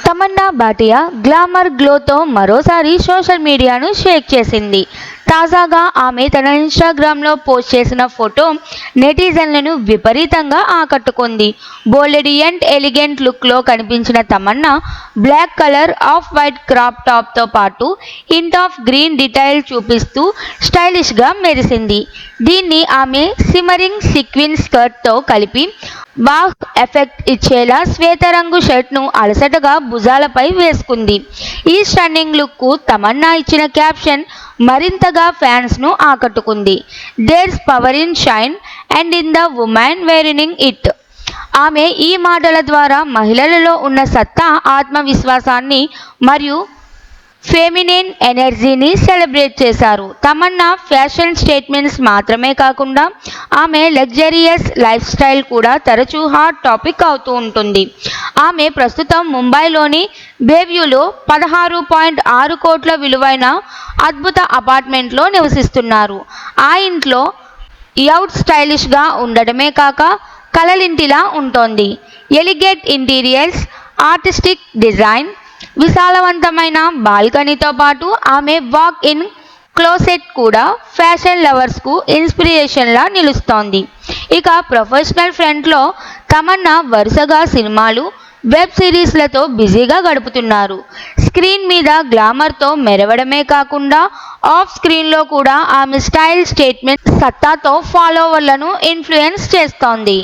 Tamannaah Bhatia glamour గ్లోతో మరోసారి social మీడియాను షేక్ చేసింది. తాజాగా ఆమె తన ఇన్స్టాగ్రామ్లో పోస్ట్ చేసిన ఫోటో నెటిజన్లను విపరీతంగా ఆకట్టుకుంది. బోల్డెంట్ ఎలిగెంట్ లుక్లో కనిపించిన Tamannaah black colour off white crop టాప్తో పాటు హింట్ ఆఫ్ గ్రీన్ డీటెయిల్ చూపిస్తూ స్టైలిష్గా మెరిసింది. దీన్ని ఆమె సిమ్మరింగ్ సీక్వెన్స్ స్కర్ట్తో కలిపి వావ్ ఎఫెక్ట్ ఇచ్చేలా శ్వేతరంగు షర్ట్ను అలసటగా భుజాలపై వేసుకుంది. ఈ స్టన్నింగ్ లుక్కు తమన్నా ఇచ్చిన క్యాప్షన్ మరింతగా ఫ్యాన్స్ను ఆకట్టుకుంది. There's power in shine and in the women wearing it. ఆమె ఈ మాటల ద్వారా మహిళలలో ఉన్న సత్తా, ఆత్మవిశ్వాసాన్ని మరియు ఫెమినిన్ ఎనర్జీని సెలబ్రేట్ చేశారు. తమన్నా ఫ్యాషన్ స్టేట్మెంట్స్ మాత్రమే కాకుండా ఆమె లగ్జరియస్ లైఫ్ స్టైల్ కూడా తరచూ హాట్ టాపిక్ అవుతూ ఉంటుంది. ఆమె ప్రస్తుతం ముంబైలోని బేవ్యూలో 16.6 కోట్ల విలువైన అద్భుత అపార్ట్మెంట్లో నివసిస్తున్నారు. ఆ ఇంట్లో అవుట్ స్టైలిష్గా ఉండడమే కాక కలలింటిలా ఉంటోంది. ఎలిగెంట్ ఇంటీరియర్స్, ఆర్టిస్టిక్ డిజైన్, విశాలవంతమైన బాల్కనీతో పాటు ఆమె వాక్ ఇన్ క్లోసెట్ కూడా ఫ్యాషన్ లవర్స్కు ఇన్స్పిరేషన్లా నిలుస్తోంది. ఇక ప్రొఫెషనల్ ఫ్రంట్లో తమన్నా వరుసగా సినిమాలు, వెబ్ సిరీస్లతో బిజీగా గడుపుతున్నారు. స్క్రీన్ మీద గ్లామర్తో మెరవడమే కాకుండా ఆఫ్ స్క్రీన్లో కూడా ఆమె స్టైల్ స్టేట్మెంట్ సత్తాతో ఫాలోవర్లను ఇన్ఫ్లుయెన్స్ చేస్తోంది.